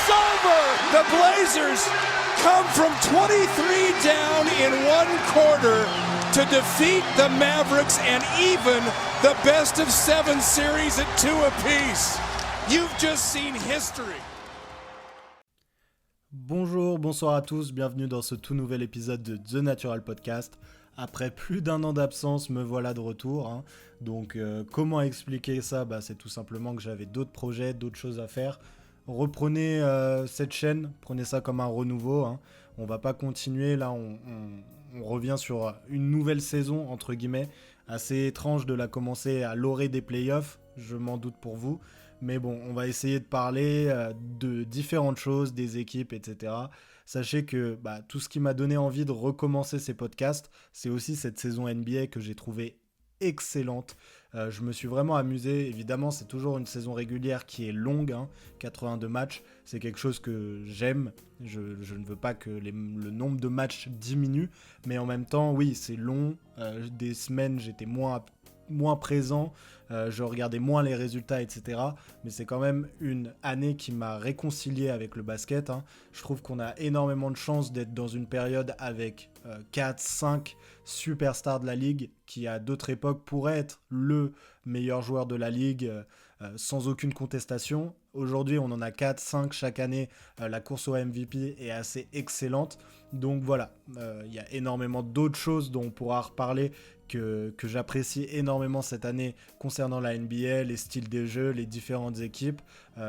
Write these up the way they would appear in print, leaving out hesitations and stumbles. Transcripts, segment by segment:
It's over! The Blazers come from 23 down in one quarter to defeat the Mavericks and even the best of 7 series at 2 apiece. You've just seen history. Bonjour, bonsoir à tous, bienvenue dans ce tout nouvel épisode de The Natural Podcast. Après plus d'un an d'absence, me voilà de retour. Donc comment expliquer ça ? C'est tout simplement que j'avais d'autres projets, d'autres choses à faire. Reprenez cette chaîne, prenez ça comme un renouveau. On va pas continuer, là on revient sur une nouvelle saison, entre guillemets. Assez étrange de la commencer à l'orée des playoffs, je m'en doute pour vous. Mais bon, on va essayer de parler de différentes choses, des équipes, etc. Sachez que tout ce qui m'a donné envie de recommencer ces podcasts, c'est aussi cette saison NBA que j'ai trouvée excellente. Je me suis vraiment amusé. Évidemment, c'est toujours une saison régulière qui est longue, 82 matchs. C'est quelque chose que j'aime. Je ne veux pas que le nombre de matchs diminue. Mais en même temps, oui, c'est long. Des semaines, j'étais moins présent, je regardais moins les résultats, etc. Mais c'est quand même une année qui m'a réconcilié avec le basket. Je trouve qu'on a énormément de chance d'être dans une période avec 4-5 superstars de la ligue qui à d'autres époques pourraient être le meilleur joueur de la ligue sans aucune contestation. Aujourd'hui, on en a 4-5 chaque année. La course au MVP est assez excellente. Donc voilà, il y a énormément d'autres choses dont on pourra reparler que j'apprécie énormément cette année concernant la NBA, les styles des jeux, les différentes équipes,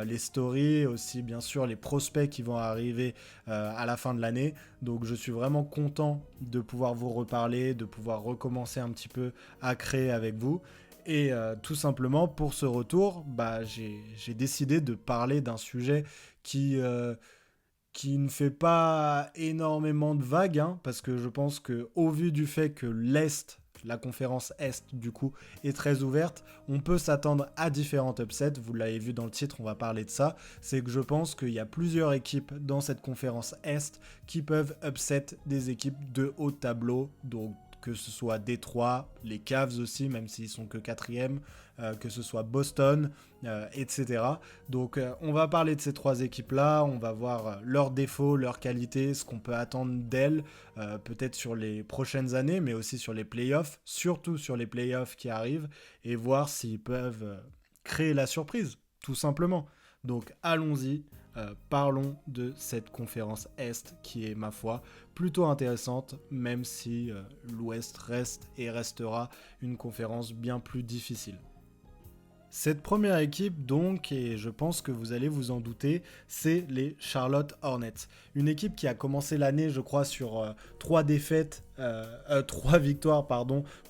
les stories, aussi bien sûr les prospects qui vont arriver à la fin de l'année. Donc je suis vraiment content de pouvoir vous reparler, de pouvoir recommencer un petit peu à créer avec vous. Et tout simplement pour ce retour, j'ai décidé de parler d'un sujet qui ne fait pas énormément de vagues, parce que je pense qu'au vu du fait que la conférence Est, du coup, est très ouverte, on peut s'attendre à différents upsets. Vous l'avez vu dans le titre, on va parler de ça. C'est que je pense qu'il y a plusieurs équipes dans cette conférence Est qui peuvent upset des équipes de haut tableau, donc que ce soit Détroit, les Cavs aussi, même s'ils sont que 4e, que ce soit Boston, etc. Donc on va parler de ces 3 équipes-là, on va voir leurs défauts, leurs qualités, ce qu'on peut attendre d'elles, peut-être sur les prochaines années, mais aussi sur les playoffs, surtout sur les playoffs qui arrivent, et voir s'ils peuvent créer la surprise, tout simplement. Donc allons-y. Parlons de cette conférence Est qui est, ma foi, plutôt intéressante, même si l'Ouest reste et restera une conférence bien plus difficile. Cette première équipe, donc, et je pense que vous allez vous en douter, c'est les Charlotte Hornets. Une équipe qui a commencé l'année, je crois, sur 3 victoires,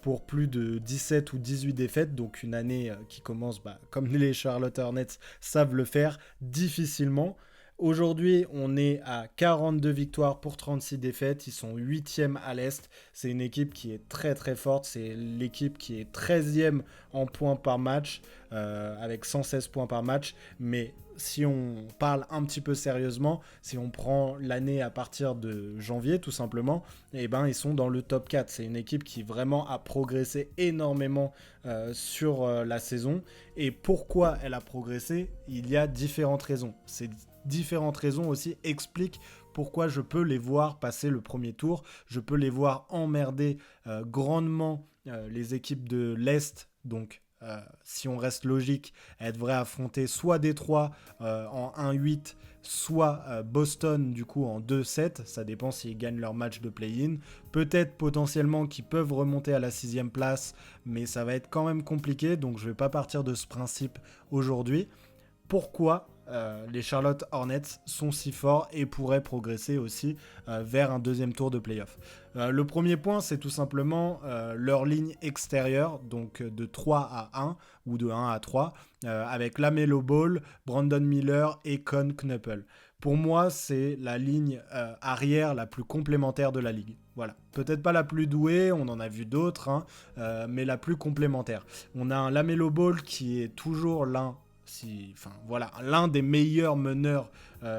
pour plus de 17 ou 18 défaites. Donc une année qui commence, comme les Charlotte Hornets savent le faire, difficilement. Aujourd'hui, on est à 42 victoires pour 36 défaites. Ils sont 8e à l'Est. C'est une équipe qui est très très forte. C'est l'équipe qui est 13e en points par match, avec 116 points par match. Mais si on parle un petit peu sérieusement, si on prend l'année à partir de janvier tout simplement, ils sont dans le top 4. C'est une équipe qui vraiment a progressé énormément sur la saison. Et pourquoi elle a progressé ? Il y a différentes raisons. Ces différentes raisons aussi expliquent pourquoi je peux les voir passer le premier tour. Je peux les voir emmerder grandement les équipes de l'Est. Donc si on reste logique, elles devraient affronter soit Détroit en 1-8, soit Boston du coup en 2-7. Ça dépend s'ils gagnent leur match de play-in. Peut-être potentiellement qu'ils peuvent remonter à la 6e place, mais ça va être quand même compliqué. Donc je ne vais pas partir de ce principe aujourd'hui. Pourquoi les Charlotte Hornets sont si forts et pourraient progresser aussi vers un deuxième tour de play-off. Le premier point, c'est tout simplement leur ligne extérieure, donc de 3 à 1 ou de 1 à 3, avec LaMelo Ball, Brandon Miller et Con Knuppel. Pour moi, c'est la ligne arrière la plus complémentaire de la ligue. Voilà. Peut-être pas la plus douée, on en a vu d'autres, mais la plus complémentaire. On a un LaMelo Ball qui est toujours l'un des meilleurs meneurs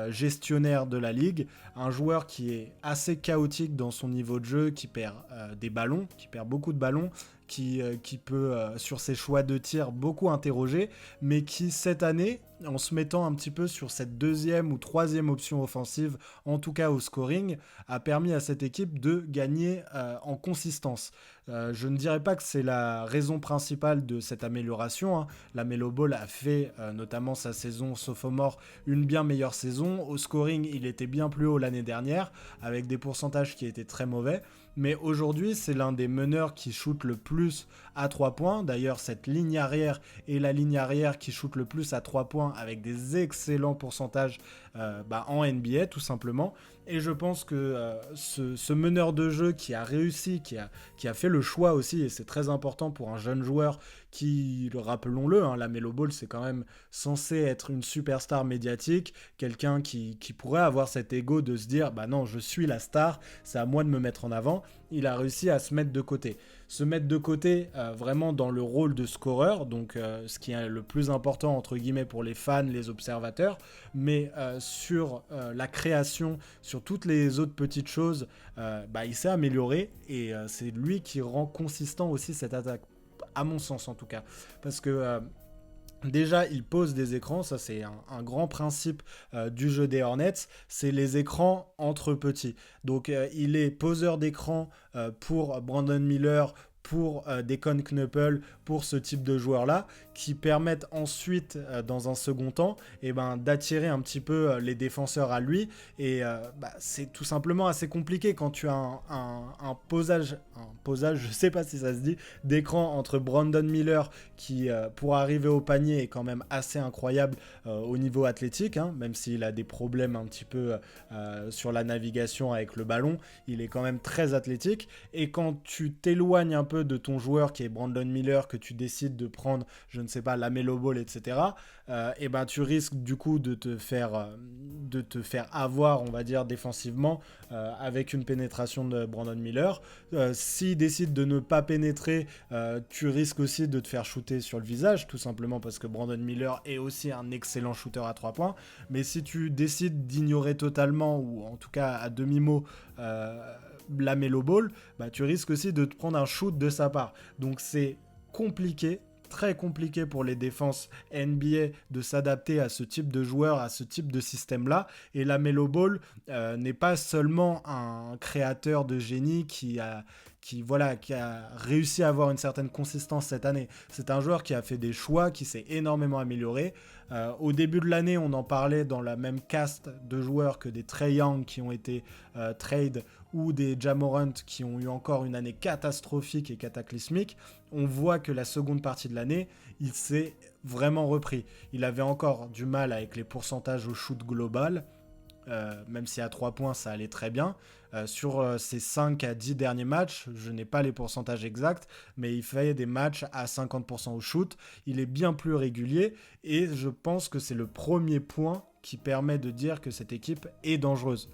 gestionnaires de la ligue, un joueur qui est assez chaotique dans son niveau de jeu, qui perd des ballons, qui perd beaucoup de ballons, qui peut, sur ses choix de tir, beaucoup interroger, mais qui, cette année, en se mettant un petit peu sur cette deuxième ou troisième option offensive, en tout cas au scoring, a permis à cette équipe de gagner en consistance. Je ne dirais pas que c'est la raison principale de cette amélioration, hein. La Melo Ball a fait, notamment sa saison sophomore, une bien meilleure saison. Au scoring, il était bien plus haut l'année dernière, avec des pourcentages qui étaient très mauvais. Mais aujourd'hui, c'est l'un des meneurs qui shoot le plus à 3 points. D'ailleurs, cette ligne arrière est la ligne arrière qui shoot le plus à 3 points avec des excellents pourcentages en NBA, tout simplement. Et je pense que ce meneur de jeu qui a réussi, qui a fait le choix aussi, et c'est très important pour un jeune joueur qui, rappelons-le, hein, la Melo Ball, c'est quand même censé être une superstar médiatique, quelqu'un qui pourrait avoir cet ego de se dire « bah non, je suis la star, c'est à moi de me mettre en avant ». Il a réussi à se mettre de côté. Se mettre de côté vraiment dans le rôle de scoreur, donc ce qui est le plus important entre guillemets pour les fans, les observateurs, mais sur la création, sur toutes les autres petites choses, il s'est amélioré et c'est lui qui rend consistant aussi cette attaque, à mon sens en tout cas. Parce que déjà, il pose des écrans, ça c'est un grand principe du jeu des Hornets, c'est les écrans entre petits. Donc il est poseur d'écran pour Brandon Miller, pour Decon Knuppel, pour ce type de joueurs-là, qui permettent ensuite, dans un second temps, d'attirer un petit peu les défenseurs à lui. Et c'est tout simplement assez compliqué quand tu as un posage, je sais pas si ça se dit, d'écran entre Brandon Miller, qui pour arriver au panier est quand même assez incroyable au niveau athlétique, hein, même s'il a des problèmes un petit peu sur la navigation avec le ballon, il est quand même très athlétique. Et quand tu t'éloignes un peu de ton joueur qui est Brandon Miller, que tu décides de prendre, je ne sais pas, la Melo Ball, etc., tu risques du coup de te faire avoir, on va dire, défensivement avec une pénétration de Brandon Miller. S'il décide de ne pas pénétrer, tu risques aussi de te faire shooter sur le visage, tout simplement parce que Brandon Miller est aussi un excellent shooter à 3 points. Mais si tu décides d'ignorer totalement, ou en tout cas à demi-mot, la Melo Ball, tu risques aussi de te prendre un shoot de sa part. Donc c'est compliqué, très compliqué pour les défenses NBA de s'adapter à ce type de joueur, à ce type de système-là. Et la Melo Ball n'est pas seulement un créateur de génie qui a réussi à avoir une certaine consistance cette année. C'est un joueur qui a fait des choix, qui s'est énormément amélioré. Au début de l'année, on en parlait dans la même caste de joueurs que des Trae Young qui ont été trade ou des Ja Morant qui ont eu encore une année catastrophique et cataclysmique. On voit que la seconde partie de l'année, il s'est vraiment repris. Il avait encore du mal avec les pourcentages au shoot global, même si à 3 points ça allait très bien. Sur ses 5 à 10 derniers matchs, je n'ai pas les pourcentages exacts, mais il fait des matchs à 50% au shoot. Il est bien plus régulier et je pense que c'est le premier point qui permet de dire que cette équipe est dangereuse.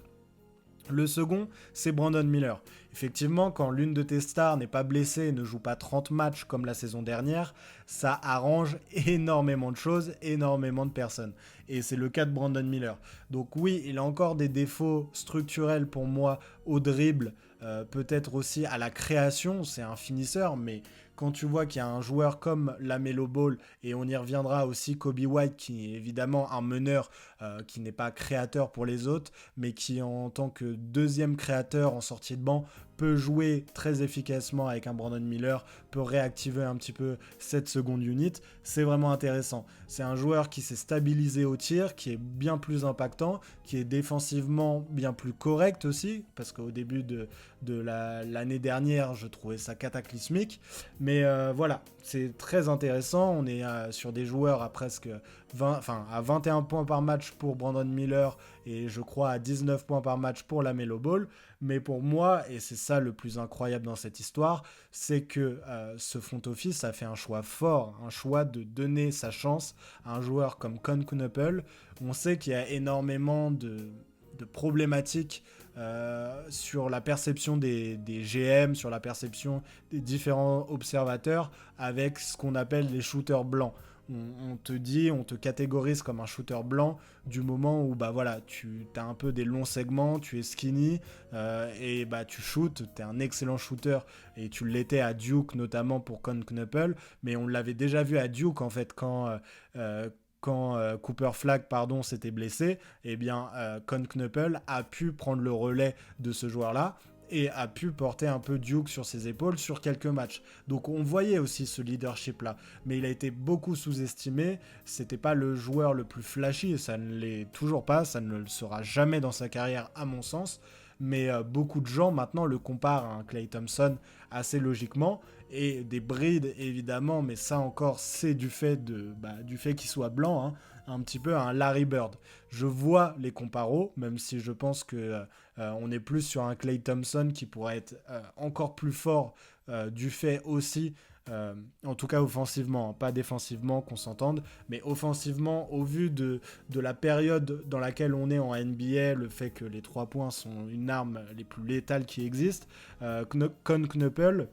Le second, c'est Brandon Miller. Effectivement, quand l'une de tes stars n'est pas blessée et ne joue pas 30 matchs comme la saison dernière, ça arrange énormément de choses, énormément de personnes. Et c'est le cas de Brandon Miller. Donc oui, il a encore des défauts structurels pour moi au dribble, peut-être aussi à la création, c'est un finisseur, mais quand tu vois qu'il y a un joueur comme la Melo Ball, et on y reviendra aussi, Kobe White, qui est évidemment un meneur qui n'est pas créateur pour les autres, mais qui en tant que deuxième créateur en sortie de banc peut jouer très efficacement avec un Brandon Miller, peut réactiver un petit peu cette seconde unit, c'est vraiment intéressant. C'est un joueur qui s'est stabilisé au tir, qui est bien plus impactant, qui est défensivement bien plus correct aussi, parce qu'au début de l'année dernière, je trouvais ça cataclysmique, mais voilà, c'est très intéressant. On est sur des joueurs à presque à 21 points par match pour Brandon Miller et je crois à 19 points par match pour la Melo Ball. Mais pour moi, et c'est ça le plus incroyable dans cette histoire, c'est que ce front office a fait un choix fort, un choix de donner sa chance à un joueur comme Con Knuppel. On sait qu'il y a énormément de problématiques sur la perception des GM, sur la perception des différents observateurs avec ce qu'on appelle les shooters blancs. on te catégorise comme un shooter blanc du moment où bah voilà, tu as un peu des longs segments, tu es skinny et bah tu shootes, tu es un excellent shooter et tu l'étais à Duke notamment pour Con Knuckle, mais on l'avait déjà vu à Duke en fait quand Cooper Flagg s'était blessé, eh bien Con Knuckle a pu prendre le relais de ce joueur-là et a pu porter un peu Duke sur ses épaules sur quelques matchs. Donc on voyait aussi ce leadership-là, mais il a été beaucoup sous-estimé, c'était pas le joueur le plus flashy, et ça ne l'est toujours pas, ça ne le sera jamais dans sa carrière à mon sens, mais beaucoup de gens maintenant le comparent à un Klay Thompson assez logiquement, et des brides évidemment, mais ça encore c'est du fait qu'il soit blanc, hein, un petit peu un Larry Bird. Je vois les comparos, même si je pense que on est plus sur un Klay Thompson qui pourrait être encore plus fort du fait aussi, en tout cas offensivement, pas défensivement qu'on s'entende, mais offensivement au vu de la période dans laquelle on est en NBA, le fait que les 3 points sont une arme les plus létales qui existent, Con Knuckle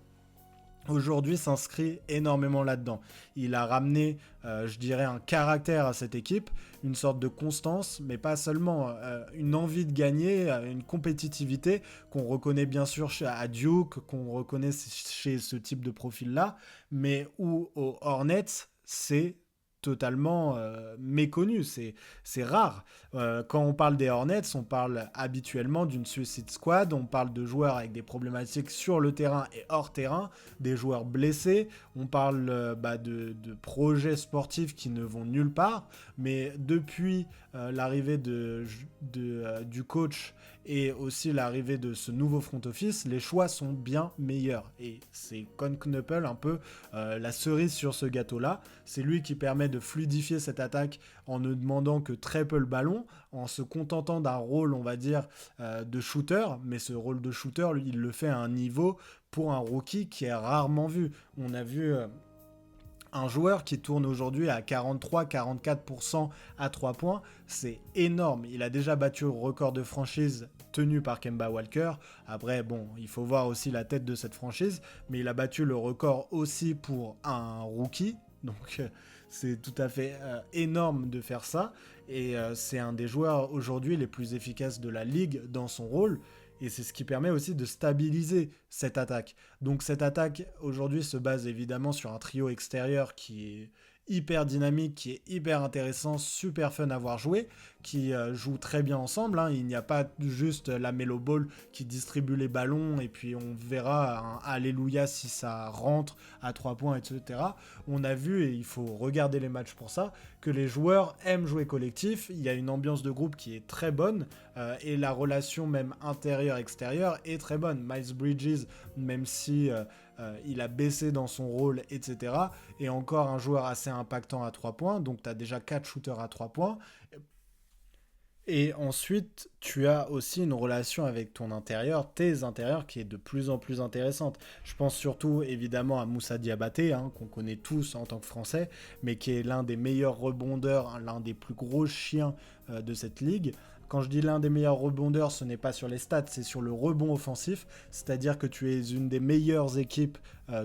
aujourd'hui s'inscrit énormément là-dedans. Il a ramené, je dirais, un caractère à cette équipe, une sorte de constance, mais pas seulement, une envie de gagner, une compétitivité qu'on reconnaît bien sûr à Duke, qu'on reconnaît chez ce type de profil-là, mais où aux Hornets, c'est totalement méconnu, c'est rare. Quand on parle des Hornets, on parle habituellement d'une Suicide Squad, on parle de joueurs avec des problématiques sur le terrain et hors terrain, des joueurs blessés, on parle de projets sportifs qui ne vont nulle part, mais depuis l'arrivée du coach et aussi l'arrivée de ce nouveau front office, les choix sont bien meilleurs. Et c'est Con Knuckle un peu la cerise sur ce gâteau-là. C'est lui qui permet de fluidifier cette attaque en ne demandant que très peu le ballon, en se contentant d'un rôle, on va dire, de shooter. Mais ce rôle de shooter, lui, il le fait à un niveau pour un rookie qui est rarement vu. On a vu un joueur qui tourne aujourd'hui à 43-44% à 3 points, c'est énorme. Il a déjà battu le record de franchise tenu par Kemba Walker. Après, bon, il faut voir aussi la tête de cette franchise, mais il a battu le record aussi pour un rookie. Donc, c'est tout à fait énorme de faire ça. Et c'est un des joueurs aujourd'hui les plus efficaces de la ligue dans son rôle. Et c'est ce qui permet aussi de stabiliser cette attaque. Donc cette attaque aujourd'hui se base évidemment sur un trio extérieur qui est hyper dynamique, qui est hyper intéressant, super fun à voir jouer, qui joue très bien ensemble, hein. Il n'y a pas juste la Melo Ball qui distribue les ballons et puis on verra un alléluia si ça rentre à 3 points, etc. On a vu, et il faut regarder les matchs pour ça, que les joueurs aiment jouer collectif, il y a une ambiance de groupe qui est très bonne et la relation même intérieure-extérieure est très bonne. Miles Bridges, même si il a baissé dans son rôle, etc., est encore un joueur assez impactant à 3 points, donc tu as déjà 4 shooters à 3 points. Et ensuite, tu as aussi une relation avec ton intérieur, tes intérieurs, qui est de plus en plus intéressante. Je pense surtout évidemment à Moussa Diabaté, hein, qu'on connaît tous en tant que Français, mais qui est l'un des meilleurs rebondeurs, l'un des plus gros chiens de cette ligue. Quand je dis l'un des meilleurs rebondeurs, ce n'est pas sur les stats, c'est sur le rebond offensif, c'est-à-dire que tu es une des meilleures équipes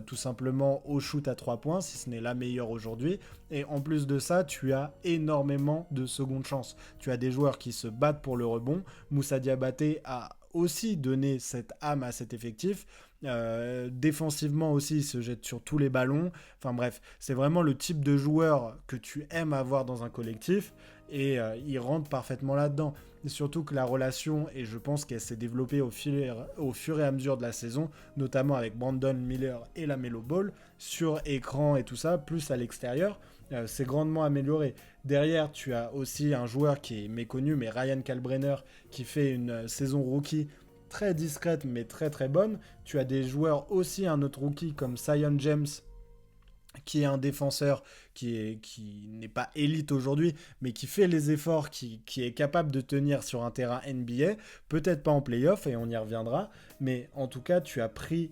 tout simplement au shoot à 3 points, si ce n'est la meilleure aujourd'hui. Et en plus de ça, tu as énormément de secondes chances. Tu as des joueurs qui se battent pour le rebond. Moussa Diabaté a aussi donné cette âme à cet effectif. Défensivement aussi, il se jette sur tous les ballons. Enfin bref, c'est vraiment le type de joueur que tu aimes avoir dans un collectif et il rentre parfaitement là-dedans. Et surtout que la relation, et je pense qu'elle s'est développée au fur et à mesure de la saison, notamment avec Brandon Miller et la Melo Ball, sur écran et tout ça, plus à l'extérieur, c'est grandement amélioré. Derrière, tu as aussi un joueur qui est méconnu, mais Ryan Kalbrenner, qui fait une saison rookie très discrète, mais très très bonne. Tu as des joueurs aussi, un autre rookie comme Zion James, qui est un défenseur qui n'est pas élite aujourd'hui, mais qui fait les efforts, qui est capable de tenir sur un terrain NBA, peut-être pas en play-off, et on y reviendra, mais en tout cas, tu as pris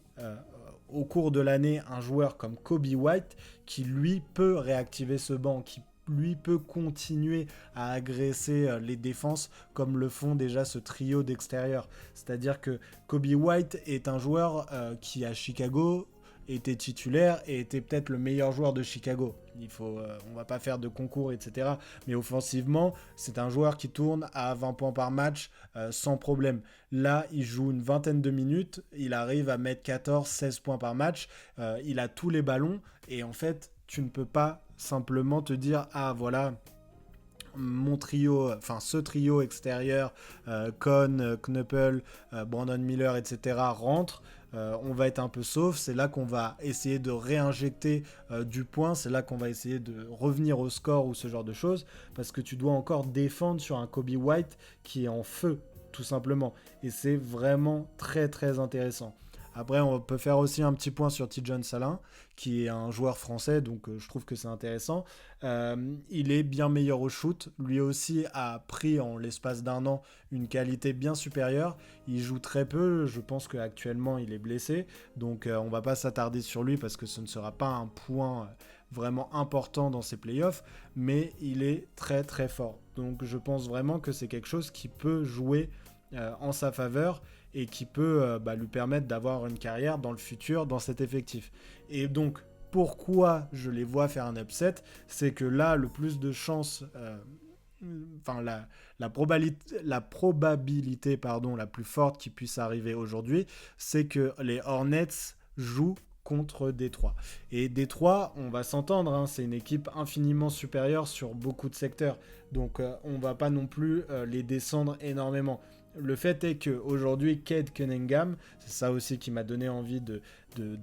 au cours de l'année un joueur comme Kobe White, qui lui peut réactiver ce banc, qui lui peut continuer à agresser les défenses comme le font déjà ce trio d'extérieur. C'est-à-dire que Kobe White est un joueur qui à Chicago était titulaire et était peut-être le meilleur joueur de Chicago. On va pas faire de concours, etc. Mais offensivement, c'est un joueur qui tourne à 20 points par match sans problème. Là, il joue une vingtaine de minutes, il arrive à mettre 14-16 points par match, il a tous les ballons, et en fait, tu ne peux pas simplement te dire « Ah, voilà, mon trio, enfin ce trio extérieur, Cohn, Knuppel, Brandon Miller, etc. rentre, on va être un peu sauf, c'est là qu'on va essayer de réinjecter du point, c'est là qu'on va essayer de revenir au score ou ce genre de choses, parce que tu dois encore défendre sur un Kobe White qui est en feu, tout simplement, et c'est vraiment très très intéressant. Après, on peut faire aussi un petit point sur Tidjane Salin, qui est un joueur français, donc je trouve que c'est intéressant. Il est bien meilleur au shoot. Lui aussi a pris en l'espace d'un an une qualité bien supérieure. Il joue très peu, je pense qu'actuellement il est blessé, donc on va pas s'attarder sur lui parce que ce ne sera pas un point vraiment important dans ses playoffs, mais il est très très fort. Donc je pense vraiment que c'est quelque chose qui peut jouer en sa faveur et qui peut lui permettre d'avoir une carrière dans le futur dans cet effectif. Et donc, pourquoi je les vois faire un upset, c'est que là, le plus de chances, la probabilité la plus forte qui puisse arriver aujourd'hui, c'est que les Hornets jouent contre Détroit. Et Détroit, on va s'entendre, hein, c'est une équipe infiniment supérieure sur beaucoup de secteurs. Donc on va pas non plus les descendre énormément. Le fait est qu'aujourd'hui, Cade Cunningham, c'est ça aussi qui m'a donné envie de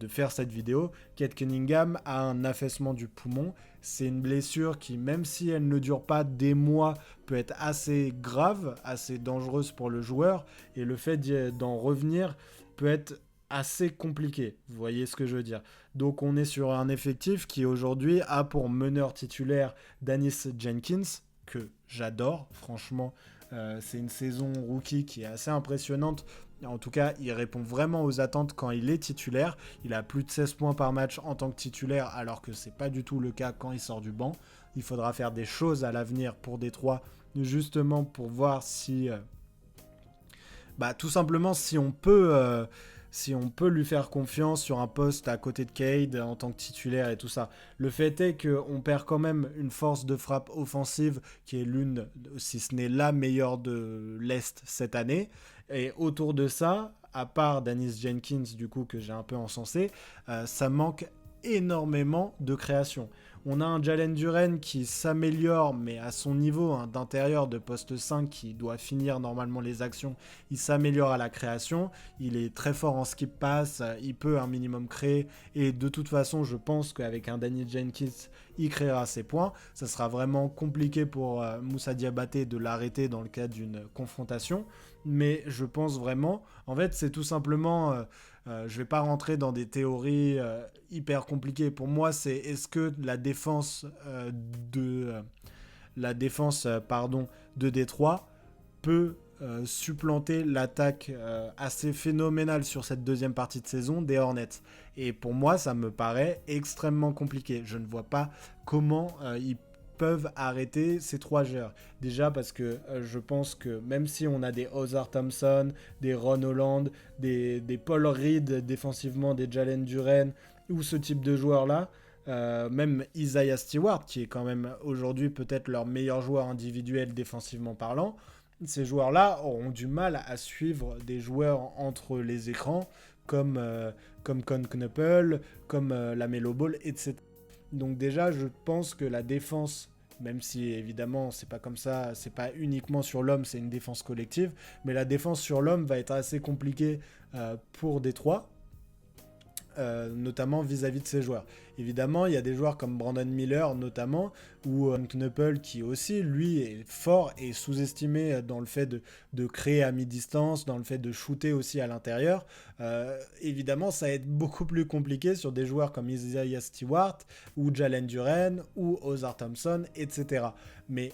faire cette vidéo, Cade Cunningham a un affaissement du poumon. C'est une blessure qui, même si elle ne dure pas des mois, peut être assez grave, assez dangereuse pour le joueur. Et le fait d'en revenir peut être assez compliqué, vous voyez ce que je veux dire. Donc on est sur un effectif qui aujourd'hui a pour meneur titulaire Dennis Jenkins, que j'adore, franchement. C'est une saison rookie qui est assez impressionnante. En tout cas, il répond vraiment aux attentes quand il est titulaire. Il a plus de 16 points par match en tant que titulaire, alors que c'est pas du tout le cas quand il sort du banc. Il faudra faire des choses à l'avenir pour Détroit, justement pour voir si... tout simplement si on peut lui faire confiance sur un poste à côté de Cade en tant que titulaire et tout ça. Le fait est qu'on perd quand même une force de frappe offensive qui est l'une, si ce n'est la meilleure de l'Est cette année. Et autour de ça, à part Dennis Jenkins, du coup, que j'ai un peu encensé, ça manque énormément de création. On a un Jalen Duren qui s'améliore, mais à son niveau d'intérieur de poste 5 qui doit finir normalement les actions, il s'améliore à la création, il est très fort en skip pass, il peut un minimum créer, et de toute façon je pense qu'avec un Danny Jenkins, il créera ses points. Ça sera vraiment compliqué pour Moussa Diabaté de l'arrêter dans le cas d'une confrontation, mais je pense vraiment, en fait c'est tout simplement... je vais pas rentrer dans des théories hyper compliquées. Pour moi, c'est est-ce que la défense de Détroit peut supplanter l'attaque assez phénoménale sur cette deuxième partie de saison des Hornets. Et pour moi, ça me paraît extrêmement compliqué. Je ne vois pas comment ils peuvent arrêter ces trois joueurs. Déjà parce que je pense que même si on a des Ozar Thompson, des Ron Holland, des Paul Reed défensivement, des Jalen Duren ou ce type de joueurs-là, même Isaiah Stewart qui est quand même aujourd'hui peut-être leur meilleur joueur individuel défensivement parlant, ces joueurs-là auront du mal à suivre des joueurs entre les écrans comme Con Knuppel, comme LaMelo Ball, etc. Donc déjà, je pense que la défense, même si évidemment c'est pas comme ça, c'est pas uniquement sur l'homme, c'est une défense collective, mais la défense sur l'homme va être assez compliquée pour Détroit, notamment vis-à-vis de ses joueurs. Évidemment, il y a des joueurs comme Brandon Miller notamment, ou Knuppel qui aussi, lui, est fort et sous-estimé dans le fait de créer à mi-distance, dans le fait de shooter aussi à l'intérieur. Évidemment, ça va être beaucoup plus compliqué sur des joueurs comme Isaiah Stewart, ou Jalen Duren, ou Ozar Thompson, etc. Mais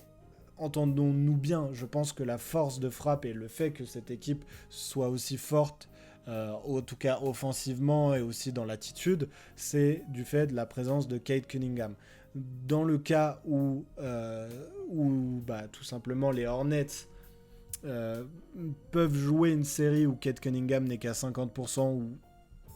entendons-nous bien, je pense que la force de frappe et le fait que cette équipe soit aussi forte, en tout cas offensivement et aussi dans l'attitude, c'est du fait de la présence de Cade Cunningham. Dans le cas où tout simplement les Hornets peuvent jouer une série où Cade Cunningham n'est qu'à 50% ou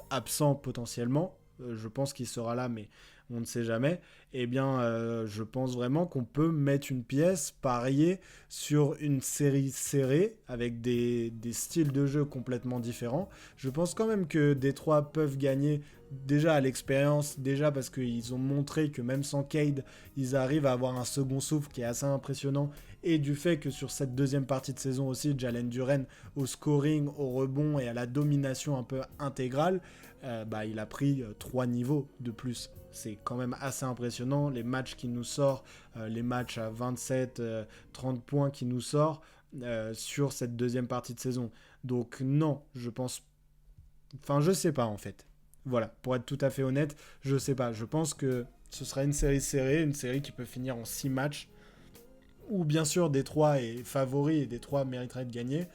absent potentiellement, je pense qu'il sera là, mais on ne sait jamais, eh bien, je pense vraiment qu'on peut mettre une pièce, parier sur une série serrée, avec des styles de jeu complètement différents. Je pense quand même que Détroit peuvent gagner, déjà à l'expérience, déjà parce qu'ils ont montré que même sans Cade, ils arrivent à avoir un second souffle qui est assez impressionnant, et du fait que sur cette deuxième partie de saison aussi, Jalen Duren, au scoring, au rebond et à la domination un peu intégrale, il a pris 3 niveaux de plus. C'est quand même assez impressionnant. Les matchs qu'il nous sort, les matchs à 27, 30 points qu'il nous sort sur cette deuxième partie de saison. Donc non, je pense... Enfin, je sais pas en fait. Voilà, pour être tout à fait honnête, je sais pas. Je pense que ce sera une série serrée, une série qui peut finir en 6 matchs, où bien sûr Détroit est favori et Détroit mériterait de gagner,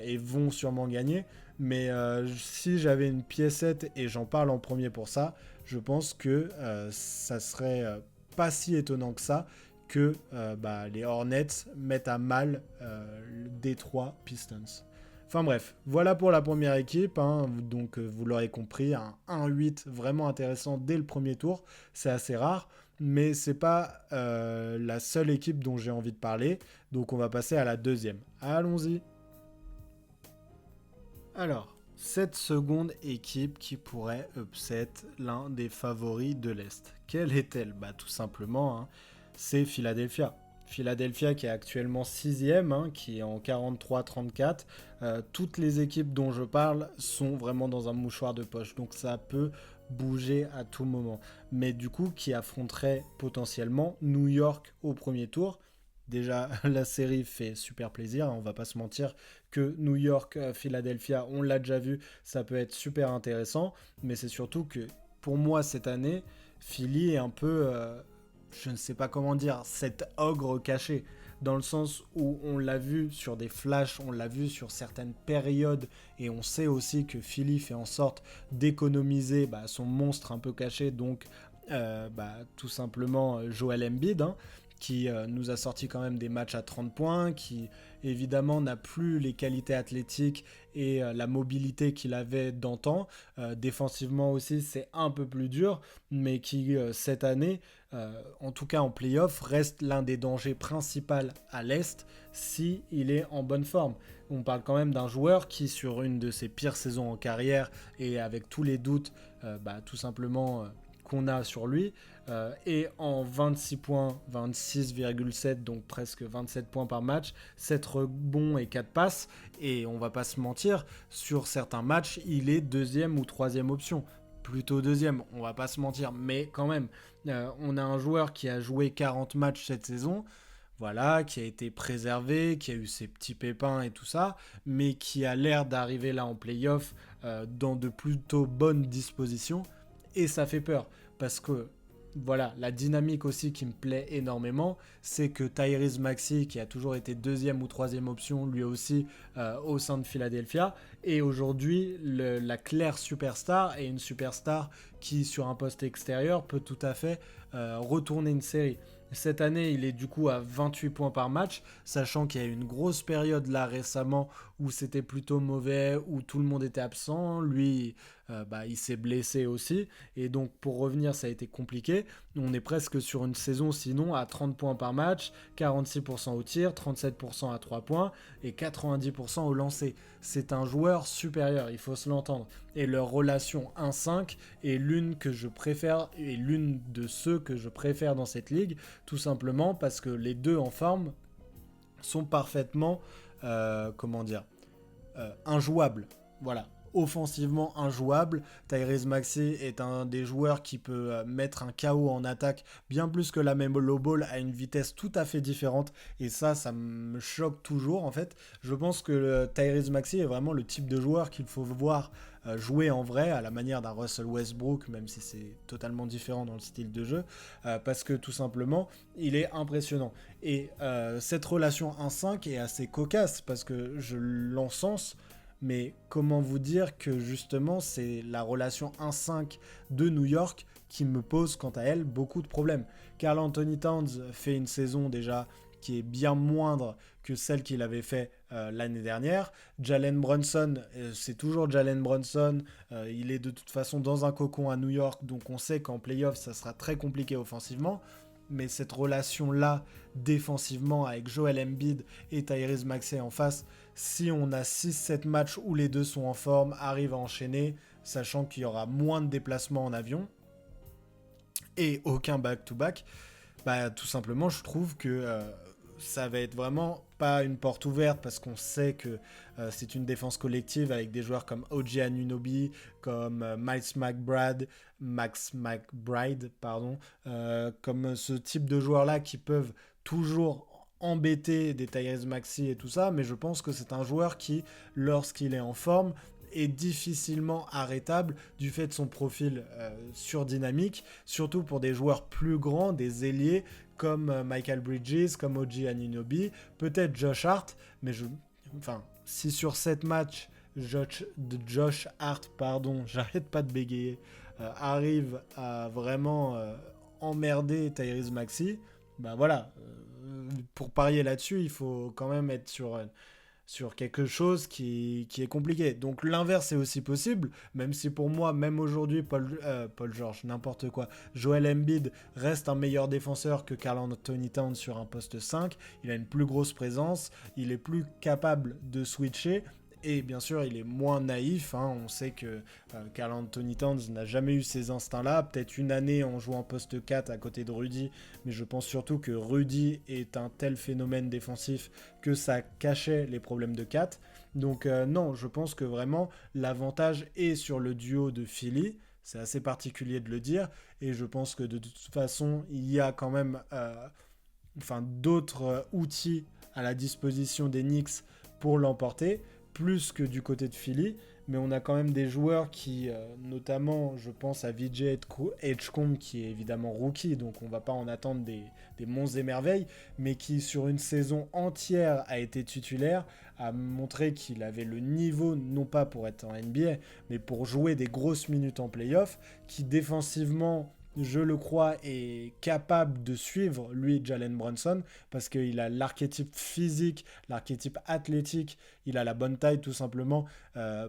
et vont sûrement gagner. Mais si j'avais une piécette, et j'en parle en premier pour ça, je pense que ça serait pas si étonnant que ça que les Hornets mettent à mal Détroit Pistons. Enfin bref, voilà pour la première équipe, hein. Donc vous l'aurez compris, un 1-8 vraiment intéressant dès le premier tour, c'est assez rare, mais c'est pas la seule équipe dont j'ai envie de parler, donc on va passer à la deuxième. Allons-y. Alors, cette seconde équipe qui pourrait upset l'un des favoris de l'Est. Quelle est-elle ? Tout simplement, hein, c'est Philadelphia. Philadelphia qui est actuellement 6ème, hein, qui est en 43-34. Toutes les équipes dont je parle sont vraiment dans un mouchoir de poche, donc ça peut bouger à tout moment. Mais du coup, qui affronterait potentiellement New York au premier tour. Déjà, la série fait super plaisir, on va pas se mentir que New York, Philadelphia, on l'a déjà vu, ça peut être super intéressant, mais c'est surtout que pour moi cette année, Philly est un peu, je ne sais pas comment dire, cet ogre caché, dans le sens où on l'a vu sur des flashs, on l'a vu sur certaines périodes, et on sait aussi que Philly fait en sorte d'économiser son monstre un peu caché, donc tout simplement Joel Embiid, hein, qui nous a sorti quand même des matchs à 30 points, qui évidemment n'a plus les qualités athlétiques et la mobilité qu'il avait d'antan. Défensivement aussi, c'est un peu plus dur, mais qui cette année, en tout cas en play-off, reste l'un des dangers principaux à l'Est si il est en bonne forme. On parle quand même d'un joueur qui, sur une de ses pires saisons en carrière et avec tous les doutes, tout simplement... qu'on a sur lui, et en 26 points, 26,7, donc presque 27 points par match, 7 rebonds et 4 passes, et on va pas se mentir, sur certains matchs, il est deuxième ou troisième option, plutôt deuxième, on va pas se mentir, mais quand même, on a un joueur qui a joué 40 matchs cette saison, voilà, qui a été préservé, qui a eu ses petits pépins et tout ça, mais qui a l'air d'arriver là en play-off dans de plutôt bonnes dispositions, et ça fait peur, parce que voilà, la dynamique aussi qui me plaît énormément, c'est que Tyrese Maxey, qui a toujours été deuxième ou troisième option, lui aussi, au sein de Philadelphia, est aujourd'hui la claire superstar, et une superstar qui, sur un poste extérieur, peut tout à fait retourner une série. Cette année, il est du coup à 28 points par match, sachant qu'il y a eu une grosse période là récemment où c'était plutôt mauvais, où tout le monde était absent. Lui, il s'est blessé aussi. Et donc, pour revenir, ça a été compliqué. On est presque sur une saison, sinon, à 30 points par match, 46% au tir, 37% à 3 points et 90% au lancer. C'est un joueur supérieur, il faut se l'entendre. Et leur relation 1-5 est l'une que je préfère, et l'une de ceux que je préfère dans cette ligue, tout simplement parce que les deux en forme sont parfaitement, injouables. Voilà. Offensivement injouable. Tyrese Maxey est un des joueurs qui peut mettre un KO en attaque bien plus que la Melo Ball à une vitesse tout à fait différente, et ça me choque toujours en fait. Je pense que Tyrese Maxey est vraiment le type de joueur qu'il faut voir jouer en vrai, à la manière d'un Russell Westbrook, même si c'est totalement différent dans le style de jeu, parce que tout simplement il est impressionnant, et cette relation 1-5 est assez cocasse parce que je l'encense. Mais comment vous dire que justement c'est la relation 1-5 de New York qui me pose quant à elle beaucoup de problèmes. Karl Anthony Towns fait une saison déjà qui est bien moindre que celle qu'il avait fait l'année dernière. Jalen Brunson, c'est toujours Jalen Brunson. Il est de toute façon dans un cocon à New York, donc on sait qu'en playoff, ça sera très compliqué offensivement. Mais cette relation-là, défensivement, avec Joel Embiid et Tyrese Maxey en face, si on a 6-7 matchs où les deux sont en forme, arrivent à enchaîner, sachant qu'il y aura moins de déplacements en avion et aucun back-to-back, bah, tout simplement, je trouve que ça va être vraiment pas une porte ouverte parce qu'on sait que c'est une défense collective avec des joueurs comme OG Anunoby, comme Max McBride, comme ce type de joueurs-là qui peuvent toujours embêter des Tyrese Maxey et tout ça, mais je pense que c'est un joueur qui, lorsqu'il est en forme, est difficilement arrêtable du fait de son profil surdynamique, surtout pour des joueurs plus grands, des ailiers comme Michael Bridges, comme OG Anunoby, peut-être Josh Hart, mais si sur 7 matchs, Josh Hart, j'arrête pas de bégayer, arrive à vraiment emmerder Tyrese Maxey, bah voilà, pour parier là-dessus, il faut quand même être sur quelque chose qui est compliqué. Donc l'inverse est aussi possible, même si pour moi, même aujourd'hui, Paul George, n'importe quoi, Joel Embiid reste un meilleur défenseur que Karl Anthony Towns sur un poste 5, il a une plus grosse présence, il est plus capable de switcher, et bien sûr, il est moins naïf. On sait que Karl Anthony Towns n'a jamais eu ces instincts-là. Peut-être une année en jouant poste 4 à côté de Rudy. Mais je pense surtout que Rudy est un tel phénomène défensif que ça cachait les problèmes de 4. Donc non, je pense que vraiment l'avantage est sur le duo de Philly. C'est assez particulier de le dire. Et je pense que de toute façon, il y a quand même d'autres outils à la disposition des Knicks pour l'emporter, plus que du côté de Philly, mais on a quand même des joueurs qui, notamment, je pense à VJ Edgecombe, qui est évidemment rookie, donc on va pas en attendre des monts et merveilles, mais qui, sur une saison entière, a été titulaire, a montré qu'il avait le niveau, non pas pour être en NBA, mais pour jouer des grosses minutes en playoff, qui défensivement, je le crois, est capable de suivre, lui, Jalen Brunson, parce qu'il a l'archétype physique, l'archétype athlétique, il a la bonne taille tout simplement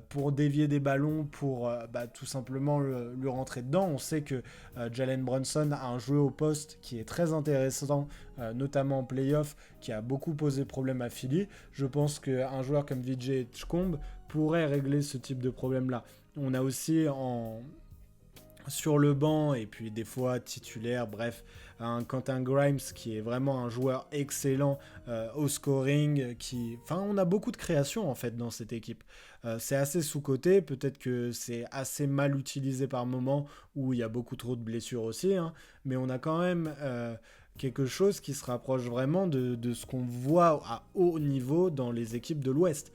pour dévier des ballons, pour tout simplement lui rentrer dedans. On sait que Jalen Brunson a un jeu au poste qui est très intéressant, notamment en playoff, qui a beaucoup posé problème à Philly. Je pense qu'un joueur comme VJ Edgecombe pourrait régler ce type de problème-là. On a aussi sur le banc et puis des fois titulaire, bref, un Quentin Grimes qui est vraiment un joueur excellent au scoring, on a beaucoup de création en fait dans cette équipe. C'est assez sous-coté, peut-être que c'est assez mal utilisé par moment où il y a beaucoup trop de blessures aussi, mais on a quand même quelque chose qui se rapproche vraiment de ce qu'on voit à haut niveau dans les équipes de l'Ouest.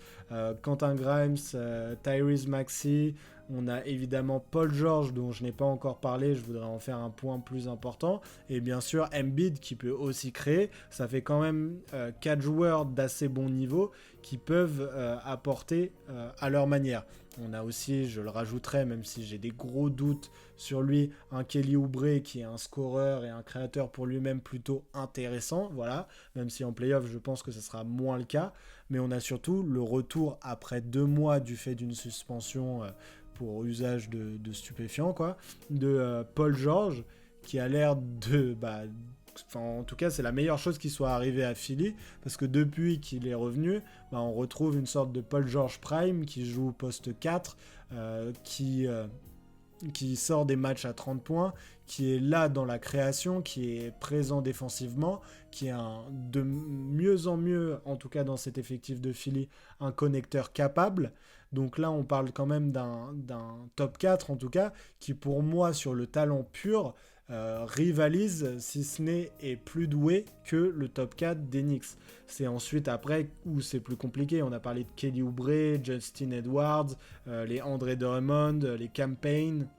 Quentin Grimes, Tyrese Maxey, on a évidemment Paul George dont je n'ai pas encore parlé, je voudrais en faire un point plus important, et bien sûr Embiid qui peut aussi créer. Ça fait quand même 4 joueurs d'assez bon niveau qui peuvent apporter à leur manière. On a aussi, je le rajouterai, même si j'ai des gros doutes sur lui, un Kelly Oubre qui est un scoreur et un créateur pour lui-même plutôt intéressant, voilà, même si en playoff je pense que ce sera moins le cas, mais on a surtout le retour après 2 mois du fait d'une suspension pour usage de stupéfiants, de Paul George, qui a l'air de... en tout cas, c'est la meilleure chose qui soit arrivée à Philly, parce que depuis qu'il est revenu, on retrouve une sorte de Paul George Prime qui joue poste 4, qui sort des matchs à 30 points, qui est là dans la création, qui est présent défensivement, qui est de mieux en mieux, en tout cas dans cet effectif de Philly, un connecteur capable. Donc là, on parle quand même d'un top 4, en tout cas, qui pour moi, sur le talent pur, rivalise, si ce n'est est plus doué que le top 4 des Knicks. C'est ensuite après où c'est plus compliqué. On a parlé de Kelly Oubre, Justin Edwards, les Andre Drummond, les Campaign.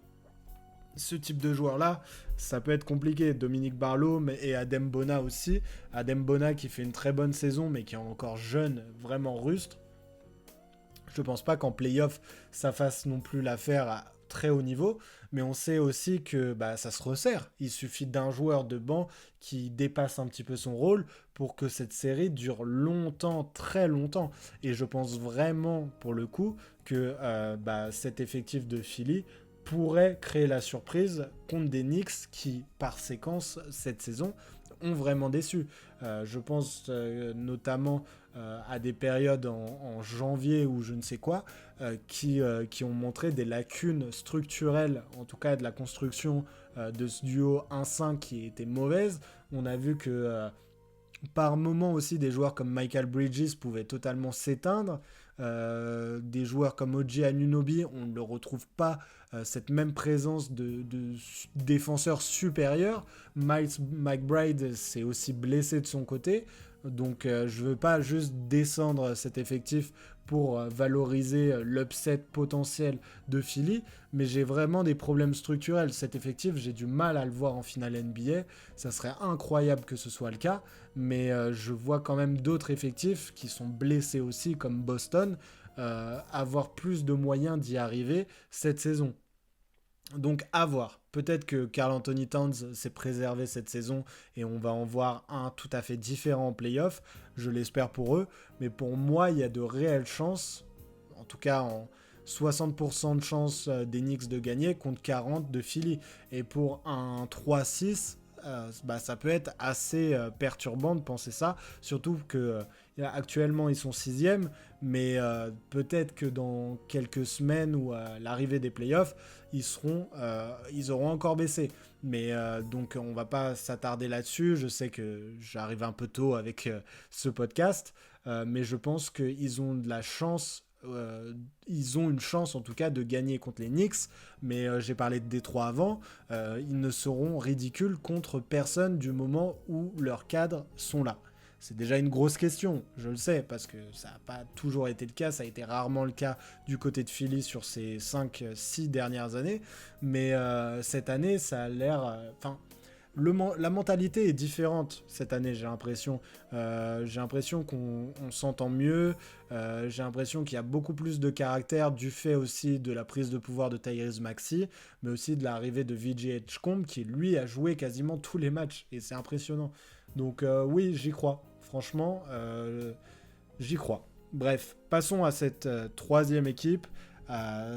Ce type de joueurs-là, ça peut être compliqué. Dominique Barlow et Adem Bona aussi. Adem Bona qui fait une très bonne saison, mais qui est encore jeune, vraiment rustre. Je pense pas qu'en playoff, ça fasse non plus l'affaire très haut niveau, mais on sait aussi que ça se resserre. Il suffit d'un joueur de banc qui dépasse un petit peu son rôle pour que cette série dure longtemps, très longtemps. Et je pense vraiment, pour le coup, que cet effectif de Philly pourrait créer la surprise contre des Knicks qui, par séquence, cette saison, ont vraiment déçu. Je pense notamment à des périodes en janvier ou je ne sais quoi, qui ont montré des lacunes structurelles, en tout cas de la construction de ce duo 1-5 qui était mauvaise. On a vu que par moment aussi, des joueurs comme Michael Bridges pouvaient totalement s'éteindre. Des joueurs comme OG Anunoby, on ne le retrouve pas cette même présence de défenseur supérieur. Miles McBride s'est aussi blessé de son côté. Donc je ne veux pas juste descendre cet effectif pour valoriser l'upset potentiel de Philly, mais j'ai vraiment des problèmes structurels. Cet effectif, j'ai du mal à le voir en finale NBA. Ça serait incroyable que ce soit le cas, mais je vois quand même d'autres effectifs qui sont blessés aussi, comme Boston, avoir plus de moyens d'y arriver cette saison. Donc à voir. Peut-être que Karl Anthony Towns s'est préservé cette saison et on va en voir un tout à fait différent en playoff. Je l'espère pour eux. Mais pour moi, il y a de réelles chances, en tout cas en 60% de chances des Knicks de gagner contre 40 de Philly. Et pour un 3-6, ça peut être assez perturbant de penser ça. Surtout que actuellement ils sont 6e, mais peut-être que dans quelques semaines ou à l'arrivée des playoffs, ils auront encore baissé. Mais donc on va pas s'attarder là-dessus. Je sais que j'arrive un peu tôt avec ce podcast, mais je pense qu'ils ont de la chance. Ils ont une chance en tout cas de gagner contre les Knicks, mais j'ai parlé de Détroit avant, ils ne seront ridicules contre personne du moment où leurs cadres sont là. C'est déjà une grosse question, je le sais, parce que ça n'a pas toujours été le cas, ça a été rarement le cas du côté de Philly sur ces 5-6 dernières années, mais cette année, ça a l'air... la mentalité est différente cette année, j'ai l'impression. J'ai l'impression qu'on s'entend mieux, j'ai l'impression qu'il y a beaucoup plus de caractère du fait aussi de la prise de pouvoir de Tyrese Maxey, mais aussi de l'arrivée de VJ Edgecombe qui lui a joué quasiment tous les matchs, et c'est impressionnant. Donc oui, j'y crois. Franchement, j'y crois. Bref, passons à cette troisième équipe.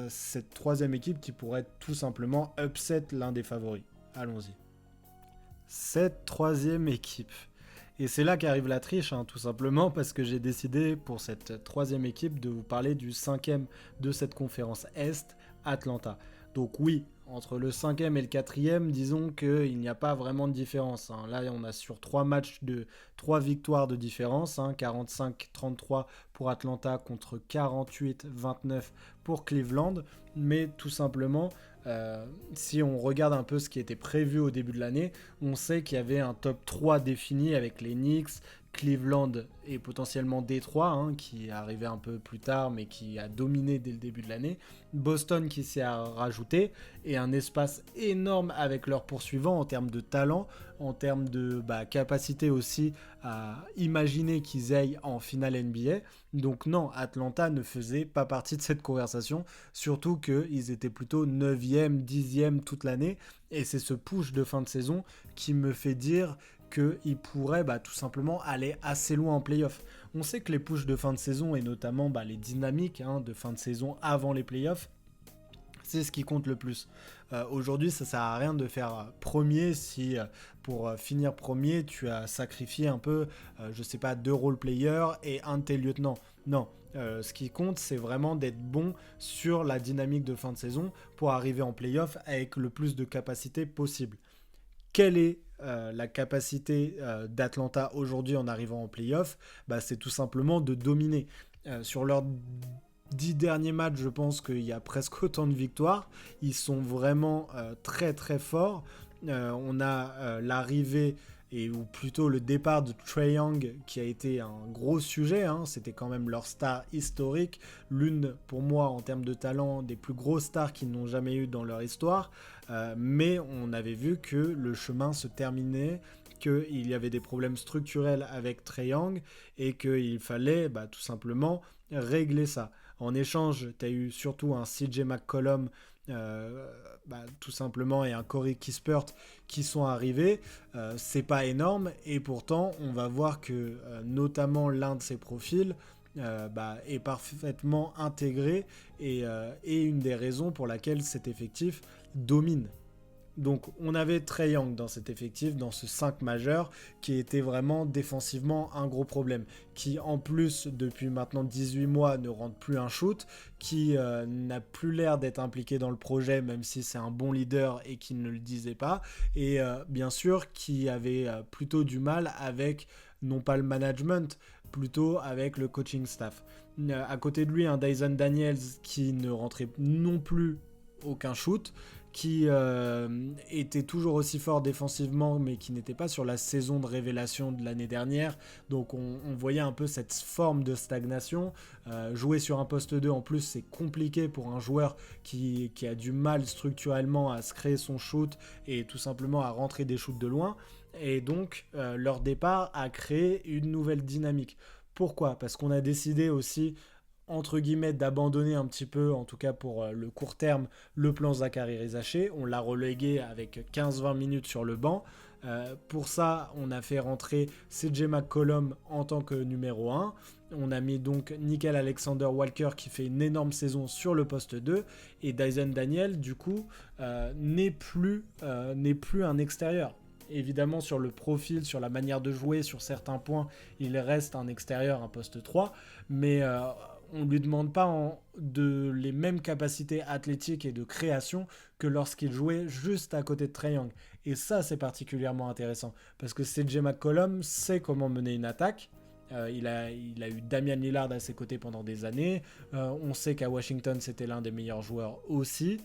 Cette troisième équipe qui pourrait tout simplement upset l'un des favoris. Allons-y. Cette troisième équipe. Et c'est là qu'arrive la triche, tout simplement, parce que j'ai décidé pour cette troisième équipe de vous parler du 5e de cette conférence Est, Atlanta. Donc oui, entre le 5e et le 4e, disons qu'il n'y a pas vraiment de différence. Là, on a sur 3 matchs de 3 victoires de différence, 45-33 pour Atlanta contre 48-29 pour Cleveland. Mais tout simplement, si on regarde un peu ce qui était prévu au début de l'année, on sait qu'il y avait un top 3 défini avec les Knicks, Cleveland et potentiellement Détroit, qui est arrivé un peu plus tard mais qui a dominé dès le début de l'année, Boston qui s'est rajouté, et un espace énorme avec leurs poursuivants en termes de talent, en termes de capacité aussi à imaginer qu'ils aillent en finale NBA. Donc non, Atlanta ne faisait pas partie de cette conversation, surtout qu'ils étaient plutôt 9e, 10e toute l'année, et c'est ce push de fin de saison qui me fait dire qu'ils pourraient tout simplement aller assez loin en play-off. On sait que les pushs de fin de saison, et notamment les dynamiques de fin de saison avant les play-offs, c'est ce qui compte le plus. Aujourd'hui, ça sert à rien de faire premier si pour finir premier, tu as sacrifié un peu, 2 role-players et un de tes lieutenants. Non, ce qui compte, c'est vraiment d'être bon sur la dynamique de fin de saison pour arriver en play-off avec le plus de capacité possible. Quelle est la capacité d'Atlanta aujourd'hui en arrivant en play-off? C'est tout simplement de dominer. Sur leurs 10 derniers matchs, je pense qu'il y a presque autant de victoires. Ils sont vraiment très très forts. On a l'arrivée, ou plutôt le départ de Trae Young qui a été un gros sujet, c'était quand même leur star historique, l'une pour moi en termes de talent des plus grosses stars qu'ils n'ont jamais eu dans leur histoire, mais on avait vu que le chemin se terminait, qu'il y avait des problèmes structurels avec Trae Young et qu'il fallait tout simplement régler ça. En échange, tu as eu surtout un CJ McCollum tout simplement, et un Corey Kispert qui sont arrivés, c'est pas énorme, et pourtant on va voir que notamment l'un de ces profils est parfaitement intégré et une des raisons pour laquelle cet effectif domine. Donc on avait Trae Young dans cet effectif, dans ce 5 majeur, qui était vraiment défensivement un gros problème, qui en plus depuis maintenant 18 mois ne rentre plus un shoot, qui n'a plus l'air d'être impliqué dans le projet même si c'est un bon leader et qui ne le disait pas, et bien sûr qui avait plutôt du mal avec non pas le management, plutôt avec le coaching staff. À côté de lui, un Dyson Daniels qui ne rentrait non plus aucun shoot, qui était toujours aussi fort défensivement mais qui n'était pas sur la saison de révélation de l'année dernière, donc on voyait un peu cette forme de stagnation. Jouer sur un poste 2 en plus c'est compliqué pour un joueur qui a du mal structurellement à se créer son shoot et tout simplement à rentrer des shoots de loin, et donc leur départ a créé une nouvelle dynamique. Pourquoi ? Parce qu'on a décidé aussi entre guillemets d'abandonner un petit peu, en tout cas pour le court terme, le plan Zaccharie Rizaché. On l'a relégué avec 15-20 minutes sur le banc. Pour ça, on a fait rentrer CJ McCollum en tant que numéro 1. On a mis donc Nickeil Alexander-Walker qui fait une énorme saison sur le poste 2. Et Dyson Daniels, du coup, n'est plus un extérieur. Évidemment, sur le profil, sur la manière de jouer, sur certains points, il reste un extérieur, un poste 3. Mais on ne lui demande pas les mêmes capacités athlétiques et de création que lorsqu'il jouait juste à côté de Trae Young. Et ça, c'est particulièrement intéressant, parce que CJ McCollum sait comment mener une attaque. Il a eu Damian Lillard à ses côtés pendant des années. On sait qu'à Washington, c'était l'un des meilleurs joueurs aussi.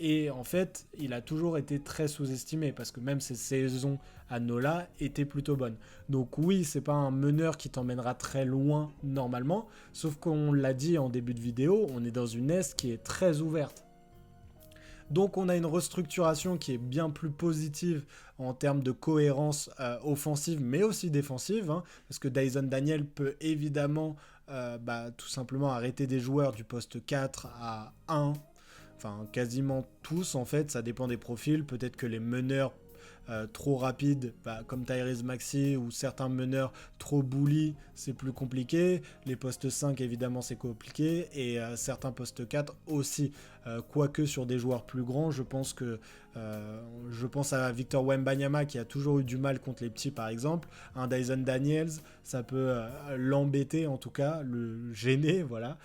Et en fait, il a toujours été très sous-estimé parce que même ses saisons à Nola étaient plutôt bonnes. Donc oui, c'est pas un meneur qui t'emmènera très loin normalement, sauf qu'on l'a dit en début de vidéo, on est dans une Est qui est très ouverte. Donc on a une restructuration qui est bien plus positive en termes de cohérence offensive mais aussi défensive, hein, parce que Dyson Daniels peut évidemment tout simplement arrêter des joueurs du poste 4 à 1, enfin quasiment tous en fait, ça dépend des profils. Peut-être que les meneurs trop rapides, comme Tyrese Maxey, ou certains meneurs trop bully, c'est plus compliqué. Les postes 5 évidemment c'est compliqué, et certains postes 4 aussi, quoique sur des joueurs plus grands, je pense à Victor Wembanyama qui a toujours eu du mal contre les petits par exemple. Un Dyson Daniels, ça peut l'embêter, en tout cas le gêner, voilà,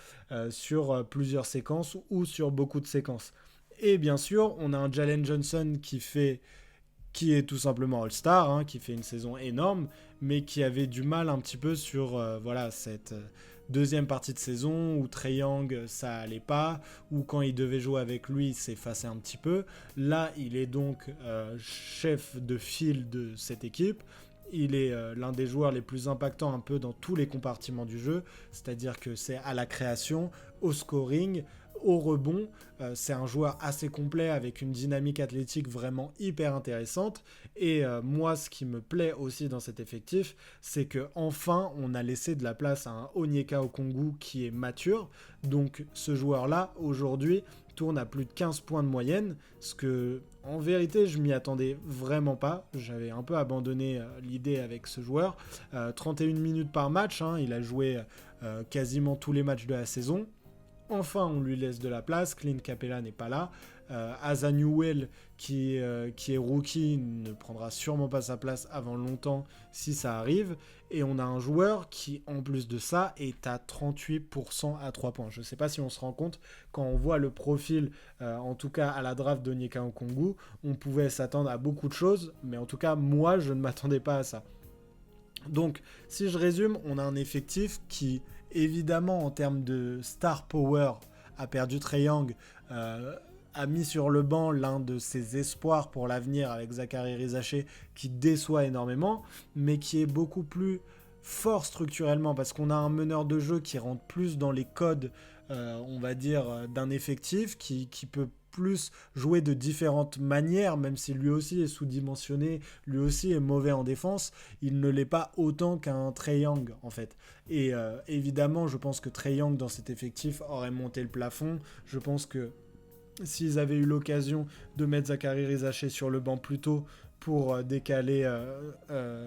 sur plusieurs séquences ou sur beaucoup de séquences. Et bien sûr on a un Jalen Johnson qui est tout simplement All-Star, hein, qui fait une saison énorme, mais qui avait du mal un petit peu sur cette deuxième partie de saison où Trae Young ça allait pas, ou quand il devait jouer avec lui il s'effaçait un petit peu. Là il est donc chef de file de cette équipe. Il est l'un des joueurs les plus impactants un peu dans tous les compartiments du jeu, c'est-à-dire que c'est à la création, au scoring, au rebond. C'est un joueur assez complet avec une dynamique athlétique vraiment hyper intéressante. Et moi, ce qui me plaît aussi dans cet effectif, c'est que enfin on a laissé de la place à un Onyeka Okongwu qui est mature. Donc ce joueur-là, aujourd'hui, tourne à plus de 15 points de moyenne, ce que, en vérité, je m'y attendais vraiment pas. J'avais un peu abandonné l'idée avec ce joueur. 31 minutes par match, hein, il a joué quasiment tous les matchs de la saison. Enfin, on lui laisse de la place. Clint Capela n'est pas là. Asa Newell, qui est rookie, ne prendra sûrement pas sa place avant longtemps si ça arrive. Et on a un joueur qui, en plus de ça, est à 38% à 3 points. Je ne sais pas si on se rend compte, quand on voit le profil, en tout cas à la draft d'Onyeka Okongwu, on pouvait s'attendre à beaucoup de choses. Mais en tout cas, moi, je ne m'attendais pas à ça. Donc, si je résume, on a un effectif qui, évidemment, en termes de star power, a perdu Trae Young, a mis sur le banc l'un de ses espoirs pour l'avenir avec Zaccharie Rizaché, qui déçoit énormément, mais qui est beaucoup plus fort structurellement, parce qu'on a un meneur de jeu qui rentre plus dans les codes, on va dire, d'un effectif, qui peut plus jouer de différentes manières, même si lui aussi est sous-dimensionné, lui aussi est mauvais en défense, il ne l'est pas autant qu'un Trae Young en fait. Et évidemment, je pense que Trae Young dans cet effectif aurait monté le plafond. Je pense que s'ils avaient eu l'occasion de mettre Zachary Rizaché sur le banc plus tôt pour décaler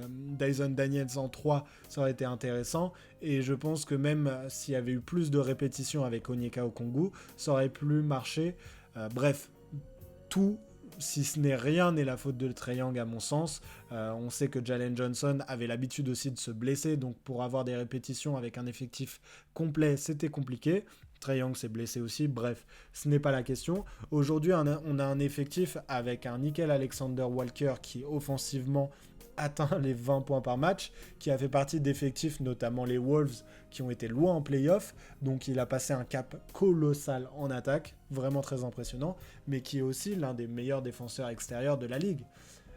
Dyson Daniels en 3, ça aurait été intéressant. Et je pense que même s'il y avait eu plus de répétitions avec Onyeka Okongwu, ça aurait pu marcher. Bref, tout, si ce n'est rien, n'est la faute de Trae Young à mon sens. On sait que Jalen Johnson avait l'habitude aussi de se blesser, donc pour avoir des répétitions avec un effectif complet, c'était compliqué. Trae Young s'est blessé aussi, bref, ce n'est pas la question. Aujourd'hui, on a un effectif avec un Nickel Alexander-Walker qui offensivement atteint les 20 points par match, qui a fait partie d'effectifs, notamment les Wolves, qui ont été loin en play-off, donc il a passé un cap colossal en attaque, vraiment très impressionnant, mais qui est aussi l'un des meilleurs défenseurs extérieurs de la ligue.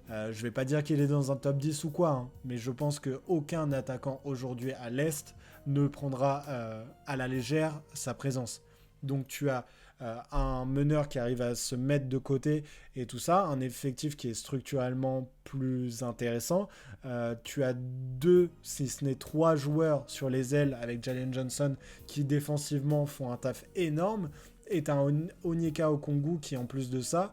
Je vais pas dire qu'il est dans un top 10 ou quoi, hein, mais je pense qu'aucun attaquant aujourd'hui à l'Est ne prendra à la légère sa présence. Donc tu as un meneur qui arrive à se mettre de côté et tout ça, un effectif qui est structurellement plus intéressant. Tu as 2, si ce n'est 3 joueurs sur les ailes avec Jalen Johnson qui défensivement font un taf énorme. Et tu as un Onyeka Okongwu qui en plus de ça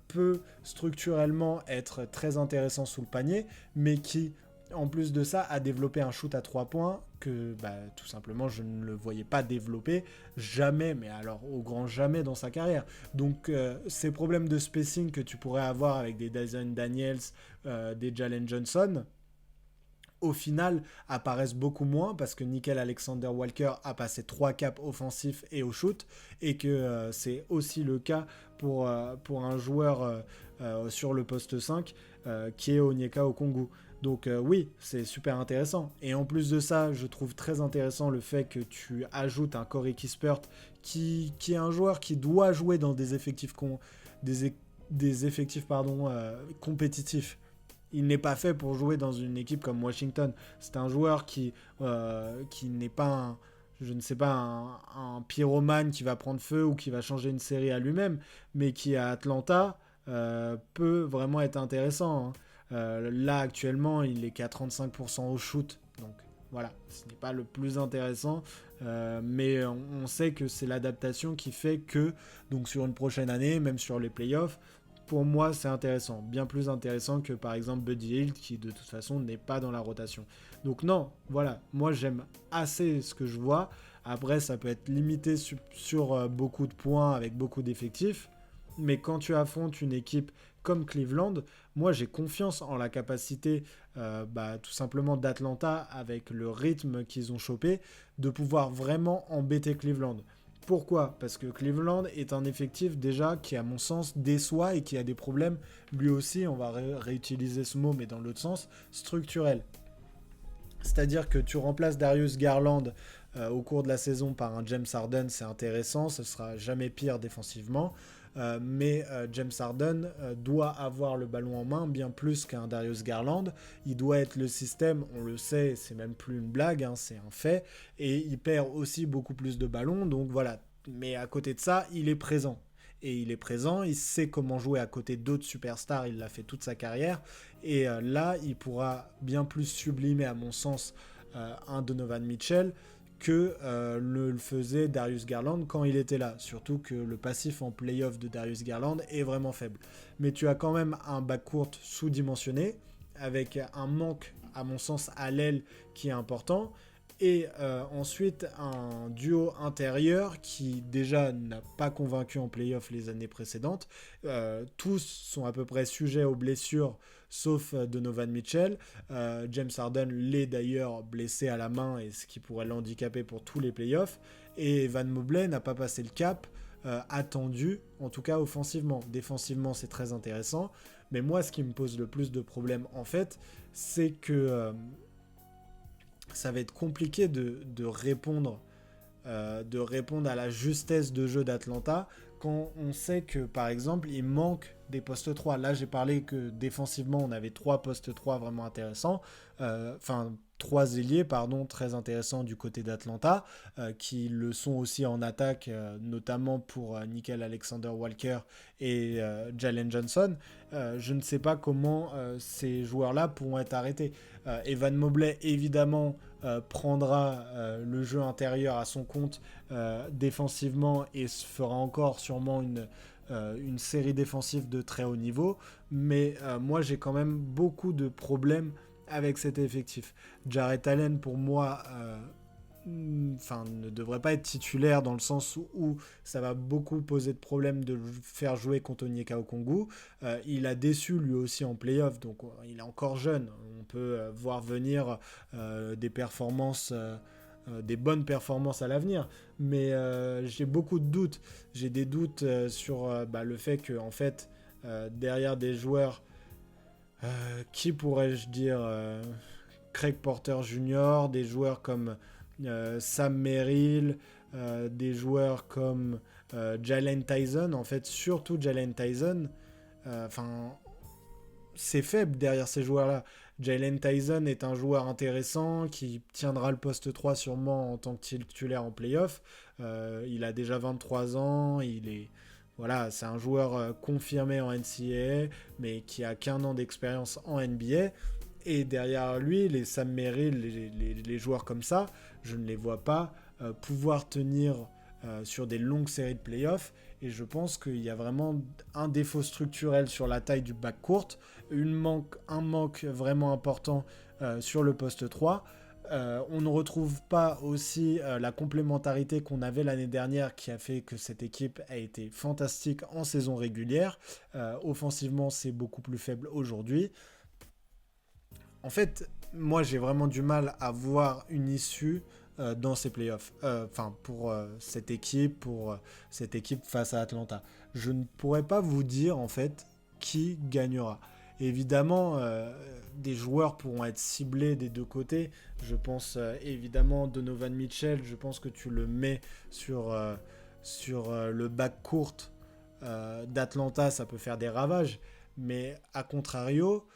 peut structurellement être très intéressant sous le panier, mais qui, en plus de ça, a développé un shoot à 3 points que, tout simplement, je ne le voyais pas développer jamais, mais alors au grand jamais dans sa carrière. Donc, ces problèmes de spacing que tu pourrais avoir avec des Dyson Daniels, des Jalen Johnson, au final, apparaissent beaucoup moins parce que Nickel Alexander-Walker a passé 3 caps offensifs et au shoot, et que c'est aussi le cas pour un joueur sur le poste 5 qui est Onyeka Okongwu. Donc oui, c'est super intéressant. Et en plus de ça, je trouve très intéressant le fait que tu ajoutes un Corey Kispert qui est un joueur qui doit jouer dans des effectifs, compétitifs. Il n'est pas fait pour jouer dans une équipe comme Washington. C'est un joueur qui n'est pas un pyromane qui va prendre feu ou qui va changer une série à lui-même, mais qui à Atlanta peut vraiment être intéressant, hein. Là actuellement il est qu'à 35% au shoot, donc voilà, ce n'est pas le plus intéressant, mais on sait que c'est l'adaptation qui fait que, donc sur une prochaine année, même sur les playoffs, pour moi c'est intéressant, bien plus intéressant que par exemple Buddy Hield qui de toute façon n'est pas dans la rotation. Donc non, voilà, moi j'aime assez ce que je vois. Après ça peut être limité sur beaucoup de points avec beaucoup d'effectifs, mais quand tu affrontes une équipe comme Cleveland, moi j'ai confiance en la capacité tout simplement d'Atlanta, avec le rythme qu'ils ont chopé, de pouvoir vraiment embêter Cleveland. Pourquoi ? Parce que Cleveland est un effectif déjà qui à mon sens déçoit et qui a des problèmes, lui aussi, on va réutiliser ce mot mais dans l'autre sens, structurels. C'est-à-dire que tu remplaces Darius Garland au cours de la saison par un James Harden, c'est intéressant, ce sera jamais pire défensivement. Mais James Harden doit avoir le ballon en main bien plus qu'un Darius Garland. Il doit être le système, on le sait, c'est même plus une blague, hein, c'est un fait. Et il perd aussi beaucoup plus de ballons, donc voilà. Mais à côté de ça, il est présent. Et il est présent, il sait comment jouer à côté d'autres superstars, il l'a fait toute sa carrière. Et là, il pourra bien plus sublimer, à mon sens, un Donovan Mitchell que le faisait Darius Garland quand il était là. Surtout que le passif en playoff de Darius Garland est vraiment faible. Mais tu as quand même un backcourt sous-dimensionné, avec un manque, à mon sens, à l'aile qui est important. Et ensuite, un duo intérieur qui déjà n'a pas convaincu en playoff les années précédentes. Tous sont à peu près sujets aux blessures, sauf Donovan Mitchell. James Harden l'est d'ailleurs blessé à la main, et ce qui pourrait l'handicaper pour tous les playoffs. Et Evan Mobley n'a pas passé le cap attendu, en tout cas offensivement. Défensivement, c'est très intéressant. Mais moi, ce qui me pose le plus de problèmes, en fait, c'est que ça va être compliqué de répondre à la justesse de jeu d'Atlanta quand on sait que, par exemple, il manque des postes 3. Là, j'ai parlé que défensivement, on avait 3 postes 3 vraiment intéressants. 3 ailiers, très intéressants du côté d'Atlanta, qui le sont aussi en attaque, notamment pour Nickel Alexander-Walker et Jalen Johnson. Je ne sais pas comment ces joueurs-là pourront être arrêtés. Evan Mobley, évidemment, prendra le jeu intérieur à son compte défensivement et se fera encore sûrement une série défensive de très haut niveau. Mais moi, j'ai quand même beaucoup de problèmes avec cet effectif. Jarrett Allen, pour moi, ne devrait pas être titulaire dans le sens où ça va beaucoup poser de problèmes de le faire jouer contre Onyeka Okongwu. Il a déçu lui aussi en playoff, donc il est encore jeune. On peut voir venir des performances, des bonnes performances à l'avenir, mais j'ai beaucoup de doutes. J'ai des doutes sur le fait que en fait, derrière des joueurs, qui pourrais-je dire, Craig Porter Jr., des joueurs comme Sam Merrill, des joueurs comme Jalen Tyson, en fait surtout Jalen Tyson, c'est faible derrière ces joueurs-là. Jalen Tyson est un joueur intéressant qui tiendra le poste 3 sûrement en tant que titulaire en playoff. Il a déjà 23 ans, voilà, c'est un joueur confirmé en NCAA, mais qui a qu'un an d'expérience en NBA. Et derrière lui, les Sam Merrill, les joueurs comme ça, je ne les vois pas pouvoir tenir sur des longues séries de playoffs. Et je pense qu'il y a vraiment un défaut structurel sur la taille du backcourt, un manque vraiment important sur le poste 3. On ne retrouve pas aussi la complémentarité qu'on avait l'année dernière qui a fait que cette équipe a été fantastique en saison régulière. Offensivement, c'est beaucoup plus faible aujourd'hui. En fait, moi, j'ai vraiment du mal à voir une issue dans ces playoffs. Pour cette équipe face à Atlanta. Je ne pourrais pas vous dire, en fait, qui gagnera. Évidemment, des joueurs pourront être ciblés des deux côtés. Je pense évidemment Donovan Mitchell. Je pense que tu le mets sur le backcourt d'Atlanta, ça peut faire des ravages. Mais à contrario,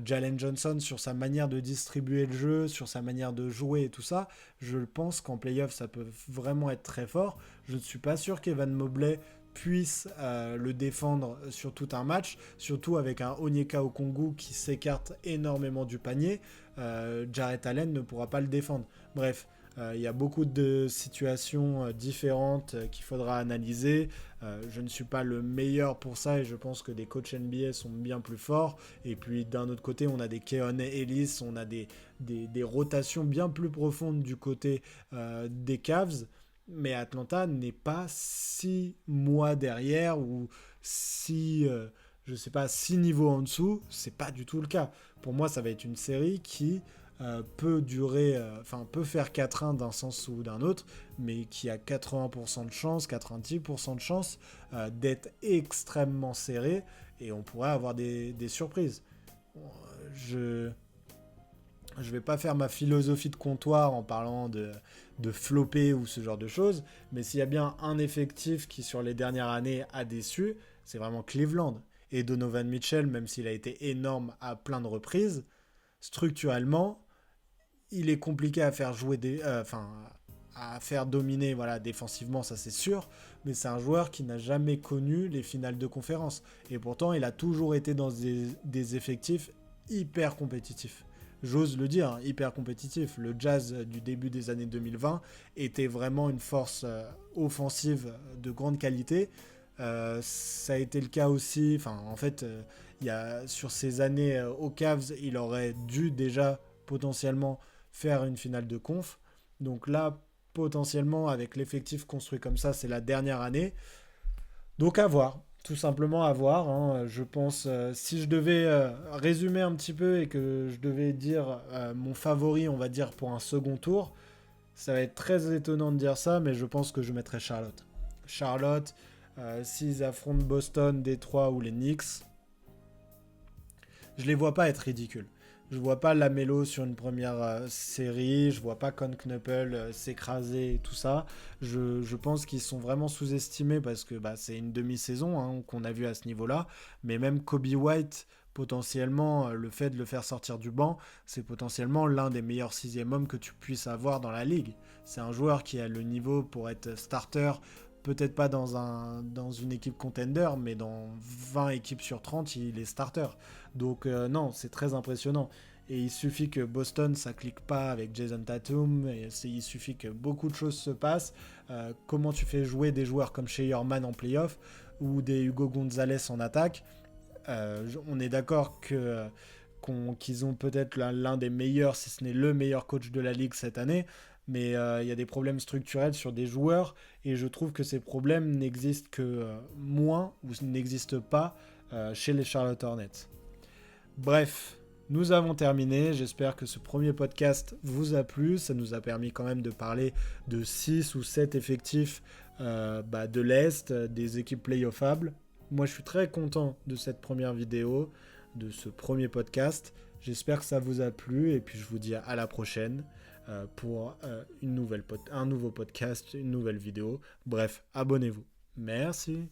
Jalen Johnson, sur sa manière de distribuer le jeu, sur sa manière de jouer et tout ça, je pense qu'en playoff, ça peut vraiment être très fort. Je ne suis pas sûr qu'Evan Mobley puisse le défendre sur tout un match, surtout avec un Onyeka Okongwu qui s'écarte énormément du panier. Jarrett Allen ne pourra pas le défendre. Bref, il y a beaucoup de situations différentes qu'il faudra analyser. Je ne suis pas le meilleur pour ça et je pense que des coachs NBA sont bien plus forts. Et puis d'un autre côté, on a des Keon Ellis, on a des rotations bien plus profondes du côté des Cavs. Mais Atlanta n'est pas 6 mois derrière ou 6 niveaux en dessous. C'est pas du tout le cas. Pour moi, ça va être une série qui peut faire 4-1 d'un sens ou d'un autre, mais qui a 80% de chance, 90% de chance d'être extrêmement serré et on pourrait avoir des surprises. Je vais pas faire ma philosophie de comptoir en parlant de flopper ou ce genre de choses, mais s'il y a bien un effectif qui sur les dernières années a déçu, c'est vraiment Cleveland. Et Donovan Mitchell, même s'il a été énorme à plein de reprises, structurellement, il est compliqué à faire jouer à faire dominer, voilà, défensivement, ça c'est sûr, mais c'est un joueur qui n'a jamais connu les finales de conférence. Et pourtant, il a toujours été dans des effectifs hyper compétitifs. J'ose le dire, hyper compétitif. Le Jazz du début des années 2020 était vraiment une force offensive de grande qualité. Ça a été le cas aussi. Sur ces années aux Cavs, il aurait dû déjà potentiellement faire une finale de conf. Donc là, potentiellement, avec l'effectif construit comme ça, c'est la dernière année. Donc à voir. Tout simplement à voir. Hein. Je pense, si je devais résumer un petit peu et que je devais dire mon favori, on va dire, pour un second tour, ça va être très étonnant de dire ça, mais je pense que je mettrais Charlotte. Charlotte, s'ils affrontent Boston, Détroit ou les Knicks, je les vois pas être ridicules. Je vois pas Lamelo sur une première série, je vois pas Con Knuppel s'écraser et tout ça. Je pense qu'ils sont vraiment sous-estimés parce que c'est une demi-saison qu'on a vu à ce niveau-là. Mais même Kobe White, potentiellement, le fait de le faire sortir du banc, c'est potentiellement l'un des meilleurs sixième hommes que tu puisses avoir dans la ligue. C'est un joueur qui a le niveau pour être starter, peut-être pas dans une équipe contender, mais dans 20 équipes sur 30, il est starter. Donc non, c'est très impressionnant. et il suffit que Boston ça clique pas avec Jason Tatum, et il suffit que beaucoup de choses se passent. Comment tu fais jouer des joueurs comme Shea Herman en playoff ou des Hugo Gonzalez en attaque? On est d'accord qu'ils ont peut-être l'un des meilleurs, si ce n'est le meilleur coach de la ligue cette année, mais il y a des problèmes structurels sur des joueurs, et je trouve que ces problèmes n'existent que moins, ou n'existent pas chez les Charlotte Hornets. Bref, nous avons terminé. J'espère que ce premier podcast vous a plu. Ça nous a permis quand même de parler de 6 ou 7 effectifs de l'Est, des équipes playoffables. Moi, je suis très content de cette première vidéo, de ce premier podcast. J'espère que ça vous a plu, et puis je vous dis à la prochaine pour un nouveau podcast, une nouvelle vidéo. Bref, abonnez-vous. Merci.